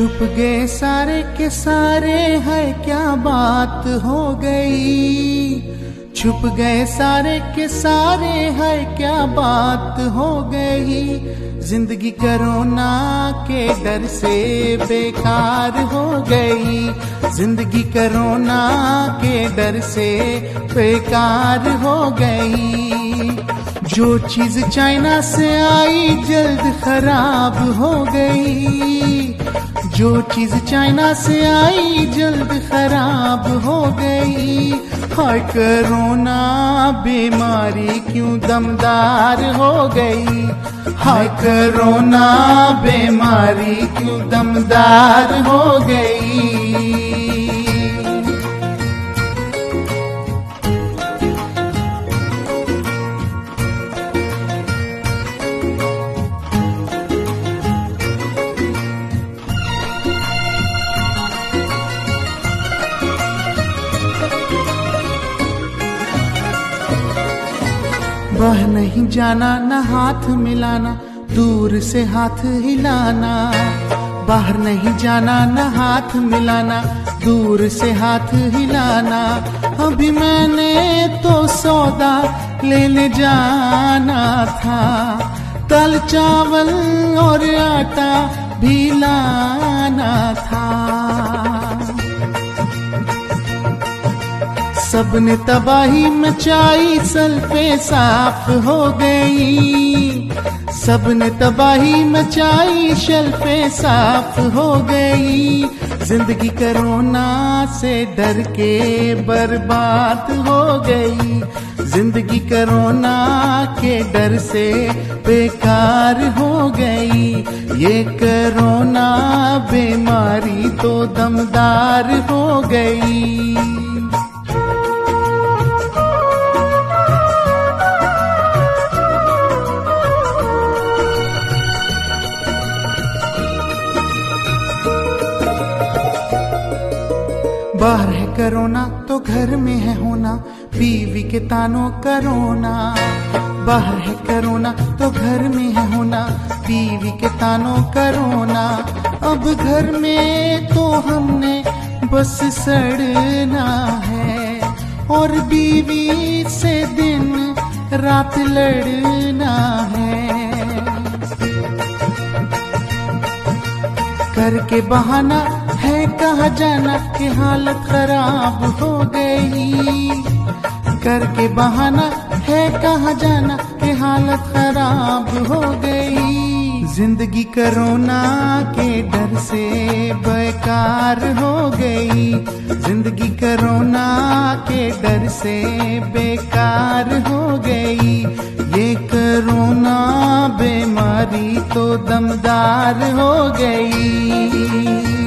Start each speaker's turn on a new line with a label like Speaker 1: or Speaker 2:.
Speaker 1: छुप गए सारे के सारे, है क्या बात हो गई। छुप गए सारे के सारे, है क्या बात हो गई। जिंदगी कोरोना के डर से बेकार हो गई। जिंदगी कोरोना के डर से बेकार हो गई। जो चीज चाइना से आई जल्द खराब हो गई। जो चीज चाइना से आई जल्द खराब हो गई। हाय कोरोना बीमारी क्यों दमदार हो गई। हाय कोरोना बीमारी क्यों दमदार हो गई। बाहर नहीं जाना, न हाथ मिलाना, दूर से हाथ हिलाना। बाहर नहीं जाना, न हाथ मिलाना, दूर से हाथ हिलाना। अभी मैंने तो सौदा लेने जाना था, दाल चावल और आटा भी लाना था। सबने तबाही मचाई, सल्फे साफ हो गई। सबने तबाही मचाई, शल्फे साफ हो गई। जिंदगी कोरोना से डर के बर्बाद हो गई। जिंदगी कोरोना के डर से बेकार हो गई। ये कोरोना बीमारी तो दमदार हो गई। बाहर है कोरोना तो घर में है होना, बीवी के तानों करोना। बाहर है कोरोना तो घर में है होना, बीवी के तानों करोना। अब घर में तो हमने बस सड़ना है, और बीवी से दिन रात लड़ना है। करके बहाना है कहाँ जाना कि हालत खराब हो गई। करके बहाना है कहाँ जाना कि हालत खराब हो गई। जिंदगी कोरोना के डर से बेकार हो गई। जिंदगी कोरोना के डर से बेकार हो गई। ये कोरोना बीमारी तो दमदार हो गई।